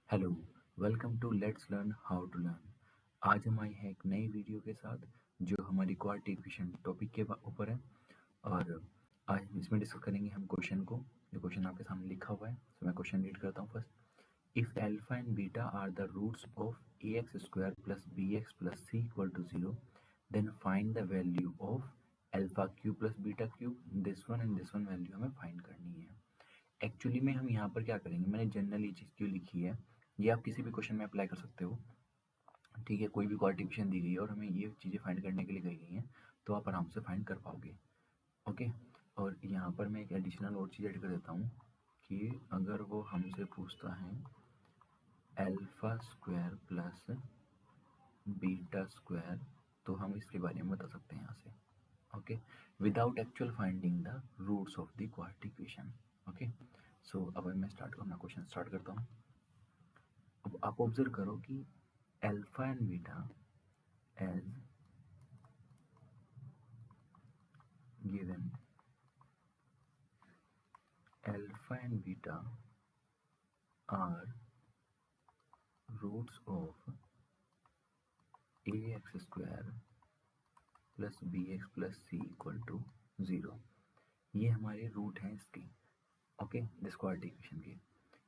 Hello, welcome to let's learn how to learn. आज हम आए हैं एक नई वीडियो के साथ जो हमारी क्वांटिफिकेशन टॉपिक के ऊपर है। और आज हम इसमें डिस्कस करेंगे हम क्वेश्चन को। जो क्वेश्चन आपके सामने लिखा हुआ है, तो मैं क्वेश्चन रीड करता हूँ first. If alpha and beta are the roots of a x square plus b x plus c equal to zero, then find the value of alpha cube plus beta cube. This one and this one value हमें find करनी है। Actually में हम यहाँ पर क्या करेंगे, मैंने जनरल ये चीज़ क्यों लिखी है, ये आप किसी भी क्वेश्चन में अप्लाई कर सकते हो। ठीक है, कोई भी क्वांटिफिकेशन दी गई है और हमें ये चीज़ें फाइंड करने के लिए कही गई हैं, तो आप आराम से फाइंड कर पाओगे। ओके। और यहाँ पर मैं एक एडिशनल और चीज़ ऐड कर देता हूँ कि अगर वो हमसे पूछता है alpha square plus beta square, तो हम इसके बारे में बता सकते हैं यहाँ से। Okay, without actual finding the roots of the quantification. Okay, so अब मैं अपना क्वेश्चन स्टार्ट करता हूँ। अब आप ऑब्जर्व करो कि alpha and beta as given, alpha and beta are roots of a x square plus b x plus c equal to zero. ये हमारे रूट हैं इसके। ओके, दिस क्वांटिफिकेशन के।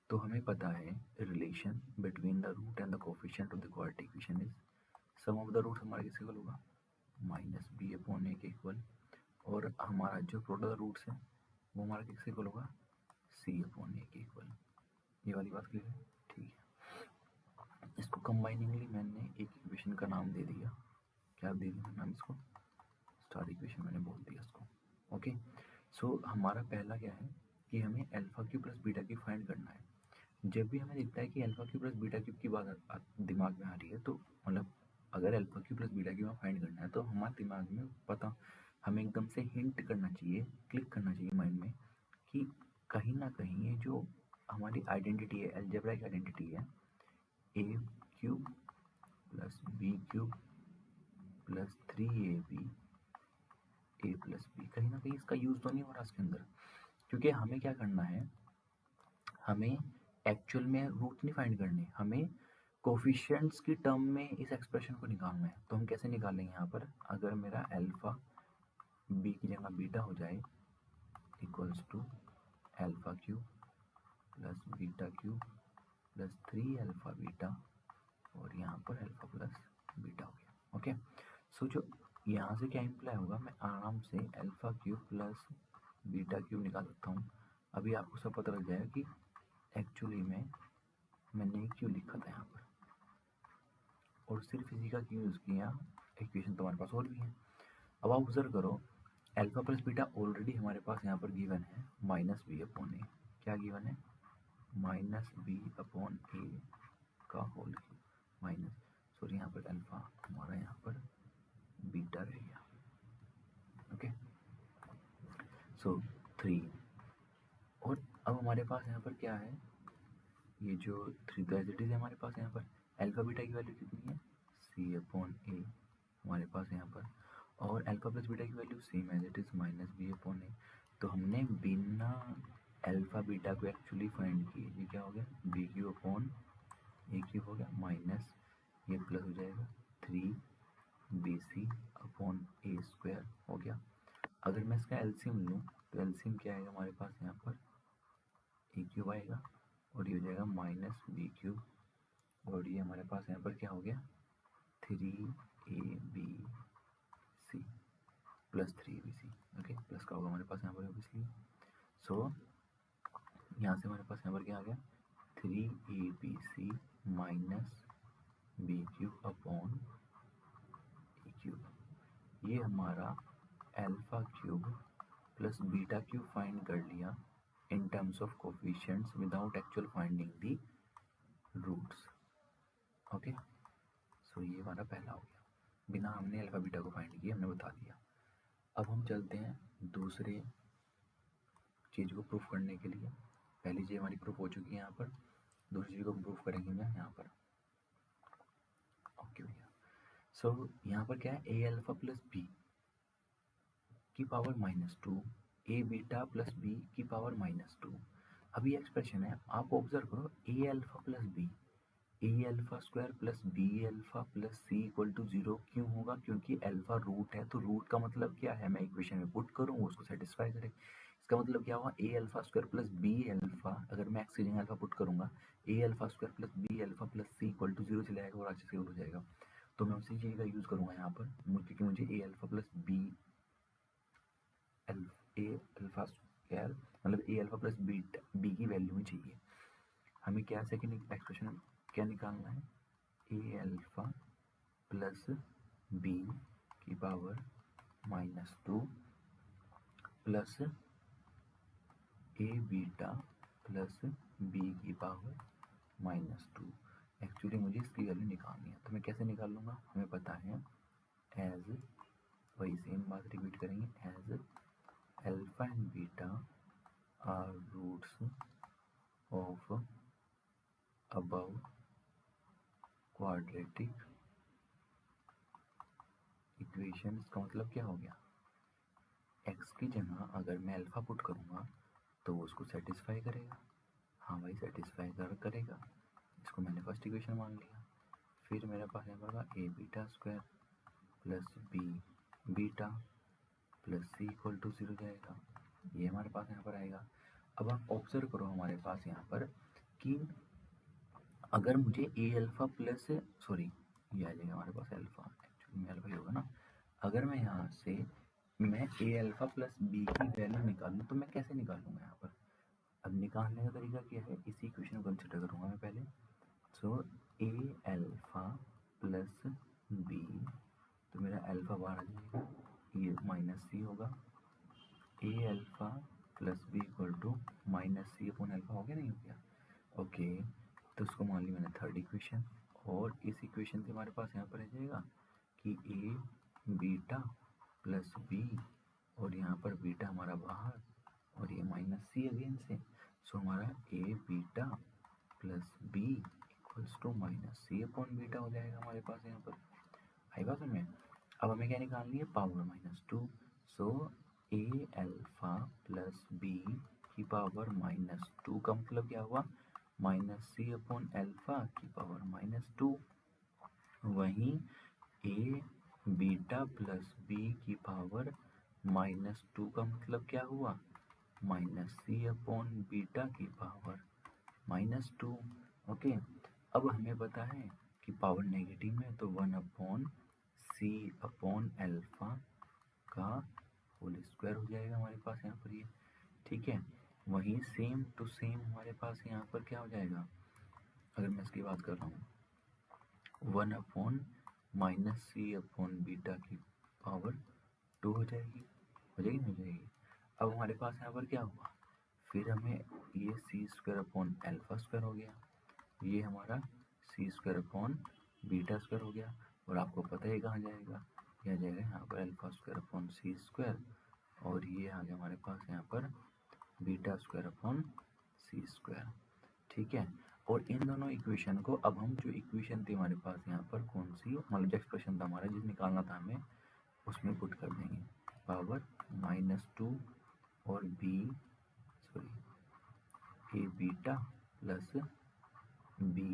तो हमें पता है relation between the root and the coefficient of the quantification is sum of the root हमारा किस इक्वल होगा, माइनस बी अपॉन ए के इक्वल। और हमारा जो प्रोडक्ट रूट्स है वो हमारा किस इक्वल होगा, सी अपॉन ए के इक्वल। ये वाली बात क्लियर है? ठीक है, इसको कंबाइनिंगली मैंने एक इक्वेशन का नाम दे दिया। क्या दे दिया नाम इसको, स्टार इक्वेशन मैंने बोल दिया इसको। ओके, सो हमारा पहला क्या है कि हमें alpha cube plus beta cube find करना है। जब भी हमें दिखता है कि alpha cube plus beta cube की बात दिमाग में आ रही है, तो मतलब अगर alpha cube plus beta cube find करना है, तो हमारे दिमाग में पता हमें एकदम से हिंट करना चाहिए, क्लिक करना चाहिए माइंड में कि कहीं ना कहीं ये जो हमारी आइडेंटिटी है, अलजेब्राइक आइडेंटिटी है, a cube plus b cube plus 3ab a plus b, कहीं ना कहीं इसका यूज़ तो नहीं हो रहा इसके अंदर। क्योंकि हमें क्या करना है, हमें एक्चुअल में रूट नहीं फाइंड करने, हमें कोफिशिएंट्स की टर्म में इस एक्सप्रेशन को निकालना है। तो हम कैसे निकालेंगे, यहाँ पर अगर मेरा अल्फा बी की जगह बीटा हो जाए equals to alpha cube plus beta cube plus 3 alpha beta, और यहाँ पर अल्फा प्लस बीटा हो गया। ओके, सो जो यहाँ से क्या इम्प्लाई होगा, मैं आराम से alpha cube plus beta cube निकाल सकता हूँ। अभी आपको सब पता लग जाएगा कि एक्चुअली में मैंने क्यों लिखा था यहाँ पर, और सिर्फ इसी का क्यों यूज़ किया। इक्वेशन तो हमारे पास और भी है। अब आप ऑब्जर्व करो, अल्फा प्लस बीटा ऑलरेडी हमारे पास यहाँ पर गिवन है माइनस बी अपॉन ए। क्या गिवन है, माइनस बी अपॉन ए का होल क्यूब माइनस, सॉरी यहाँ पर अल्फा, हमारा यहाँ पर बीटा रह गया। ओके, सो 3। और अब हमारे पास यहाँ पर क्या है, ये जो 3 तो एज इट इज हमारे पास यहाँ पर अल्फा बीटा की वैल्यू कितनी है, सी अपॉन ए हमारे पास यहाँ पर, और अल्फा प्लस बीटा की value same as it is minus b upon a. तो हमने बिना अल्फा बीटा को एक्चुअली फाइंड किए, ये क्या हो गया, b cube upon a cube हो गया माइनस, ये प्लस हो जाएगा 3bc अपॉन ए स्क्वायर हो गया। अगर मैं इसका एलसीएम लूँ, तो एलसीएम क्या आएगा हमारे पास यहाँ पर, ए क्यूब आएगा, और ये हो जाएगा माइनस बी क्यूब, और ये हमारे पास यहाँ पर क्या हो गया, 3abc plus 3bc। Okay, plus का होगा हमारे पास यहाँ पर ऑब्वियसली। सो यहाँ से हमारे पास यहाँ पर क्या आ गया, 3abc minus b cube upon a cube. ये हमारा alpha cube plus beta cube find कर लिया in terms of coefficients without actual finding the roots. Okay, so ये हमारा पहला हो गया, बिना हमने अल्फा बीटा को फाइंड किया, हमने बता दिया। अब हम चलते हैं दूसरे चीज़ को प्रूफ करने के लिए। पहली चीज़ हमारी प्रूफ हो चुकी है यहाँ पर, दूसरी चीज़ को प्रूफ करेंगे हम यहाँ पर। ओके भैया, सो यहाँ पर क्या है, ए अल्फा प्लस बी की power -2, a beta plus b की पावर -2। अब ये एक्सप्रेशन है, आप ऑब्जर्व करो, a alpha plus b, a alpha square plus b alpha plus c equal to 0 क्यों होगा? क्योंकि अल्फा रूट है, तो रूट का मतलब क्या है, मैं इक्वेशन में पुट करूँ उसको सेटिस्फाई करे। इसका मतलब क्या हुआ, a alpha square plus b alpha, अगर मैं एक्स की जगह अल्फा पुट करूँगा, a alpha square plus b alpha plus c equal to 0 चला जाएगा और आगे से हो जाएगा। तो मैं उसी चीज़ का यूज़ करूँगा यहाँ पर, क्योंकि मुझे ए alpha plus b a alpha square मतलब ए अल्फा प्लस बी की वैल्यू में चाहिए। हमें क्या सेकेंड एक्सप्रेशन क्या निकालना है, ए अल्फा प्लस बी की पावर -2 प्लस ए बीटा प्लस बी की पावर -2। एक्चुअली मुझे इसकी वैल्यू निकालनी है, तो मैं कैसे निकाल लूँगा, हमें पता है एज, वही सेम बात रिपीट करेंगे, as alpha and beta are roots of above quadratic equation. इसका मतलब क्या हो गया, एक्स की जगह अगर मैं अल्फा पुट करूँगा तो वो उसको सेटिस्फाई करेगा। हाँ भाई सेटिस्फाई करेगा, इसको मैंने फर्स्ट इक्वेशन मान लिया। फिर मेरे पास यहाँ पर a beta square plus b beta plus c equal to 0 जाएगा, ये हमारे पास यहाँ पर आएगा। अब आप ऑब्जर्व करो हमारे पास यहाँ पर कि अगर मुझे ए अल्फा प्लस सॉरी ये आ जाएगा हमारे पास अल्फा, एक्चुअली में अल्फा ही होगा ना। अगर मैं यहाँ से मैं ए अल्फा प्लस बी की वैल्यू निकालूँ तो मैं कैसे निकालूंगा यहाँ पर, अब निकालने का तरीका क्या है, इसी इक्वेशन को कंसिडर करूँगा मैं पहले। सो ए अल्फा प्लस बी, तो मेरा अल्फा बाहर आ जाएगा, ये माइनस सी होगा, a alpha plus b equal to minus c upon alpha, हो गया नहीं हो गया, ओके। तो उसको मान लिया मैंने थर्ड इक्वेशन, और इस इक्वेशन से हमारे पास यहाँ पर आ जाएगा कि ए बीटा प्लस बी, और यहाँ पर बीटा हमारा बाहर और ये माइनस सी अगेन से, सो हमारा a beta plus b equals to minus c upon beta हो जाएगा हमारे पास यहाँ पर। आई बात में, अब हमें क्या निकालनी है, पावर -2। सो ए अल्फा प्लस बी की पावर -2 का मतलब क्या हुआ, माइनस सी अपॉन अल्फा की पावर -2। वहीं ए बीटा प्लस बी की पावर -2 का मतलब क्या हुआ, माइनस सी अपॉन बीटा की पावर -2। ओके, अब हमें पता है कि पावर नेगेटिव में तो 1 अपॉन सी अपॉन अल्फा का होल स्क्वायर हो जाएगा हमारे पास यहाँ पर ये, ठीक है। वहीं सेम टू सेम हमारे पास यहाँ पर क्या हो जाएगा, अगर मैं इसकी बात कर रहा हूँ 1 upon minus c upon beta की पावर 2 हो जाएगी, हो जाएगी नहीं हो जाएगी। अब हमारे पास यहाँ पर क्या हुआ, फिर हमें ये सी स्क्वायर अपॉन अल्फा स्क्वायर हो गया, ये हमारा सी स्क्वायर अपॉन बीटा स्क्वायर हो गया, और आपको पता है कहाँ जाएगा, यह जाएगा यहाँ पर alpha square upon c square, और ये आ गया हमारे पास यहाँ पर beta square upon c square, ठीक है। और इन दोनों इक्वेशन को अब हम जो इक्वेशन थी हमारे पास यहाँ पर कौन सी, मतलब जो एक्सप्रेशन था हमारा जिस निकालना था हमें, उसमें पुट कर देंगे, पावर -2 और b sorry a beta plus b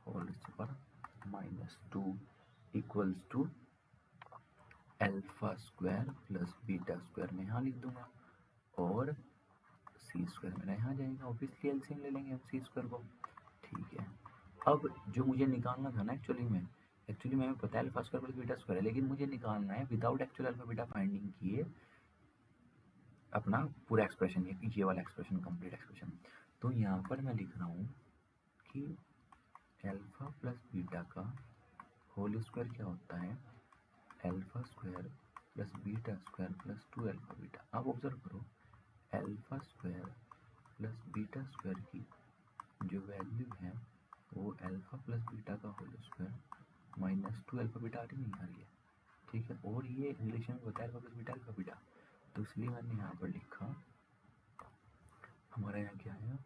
whole पर -2 equals to alpha square plus beta square में यहाँ लिख दूंगा, और सी स्क्वायर मेरा यहाँ जाएगा, ऑब्वियसली एलसीएम ले लेंगे हम सी स्क्वायर को, ठीक है। अब जो मुझे निकालना था ना, एक्चुअली में हमें पता है alpha square plus beta square है, लेकिन मुझे निकालना है without actual alpha beta finding किए अपना पूरा एक्सप्रेशन, ये वाला एक्सप्रेशन कंप्लीट एक्सप्रेशन। तो यहाँ पर मैं लिख रहा हूँ कि अल्फा प्लस बीटा का होल स्क्वायर क्या होता है, alpha square plus beta square plus 2 alpha beta. आप ऑब्जर्व करो, alpha square plus beta square की जो वैल्यू है वो अल्फा प्लस बीटा का होल स्क्वायर -2 अल्फा बीटा आ रही नहीं आ रही है, ठीक है। और ये रिलेशन में होता है alpha plus beta alpha beta, तो इसलिए मैंने यहाँ पर लिखा, हमारा यहाँ क्या है,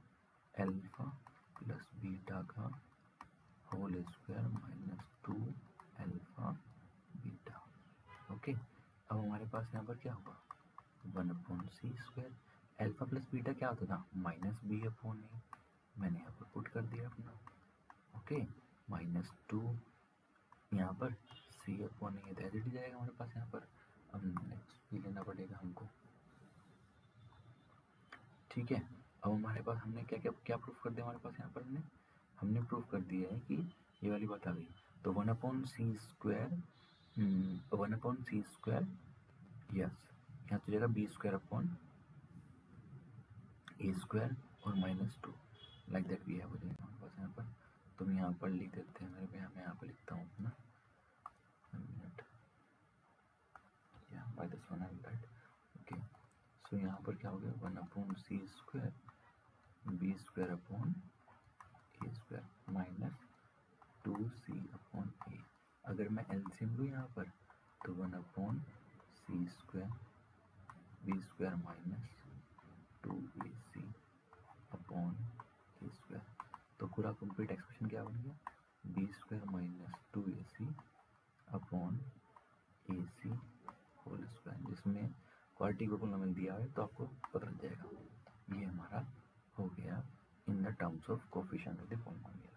अल्फा प्लस बीटा का whole square -2 alpha beta, okay. अब हमारे पास यहाँ पर क्या होगा, 1 upon c square, alpha plus beta क्या होता था, -b अपॉन ए, मैंने यहाँ पर पुट कर दिया अपना, ओके, -2 यहाँ पर सी अपॉन ए तो एज जाएगा हमारे पास यहाँ पर। अब नेक्स्ट भी लेना पड़ेगा हमको, ठीक है। अब हमारे पास हमने क्या क्या क्या प्रूफ कर दिया हमारे पास यहाँ पर हमने प्रूफ कर दिया है कि ये वाली बात आ गई। तो 1/c², 1/c², यस, यहाँ तो जाएगा b² अपॉन a² और -2, लाइक दैट भी है हो जाएगा हमारे पास यहाँ पर। तो हम यहाँ पर लिख देते हैं, मैं यहाँ पर लिखता हूँ अपना मिनट, या by this one I will write. Okay, so यहाँ पर क्या हो गया, 1/c² b² upon a² -2c/a। अगर मैं एलसीएम लूँ यहाँ पर तो 1/c² b² -2ac/a²। तो पूरा कंप्लीट एक्सप्रेशन क्या बन गया, b² -2ac upon ac whole square, जिसमें क्वाड्रेटिक पॉलिनोमियल दिया है तो आपको पता लग जाएगा। ये हमारा हो गया in the terms of coefficient of the polynomial.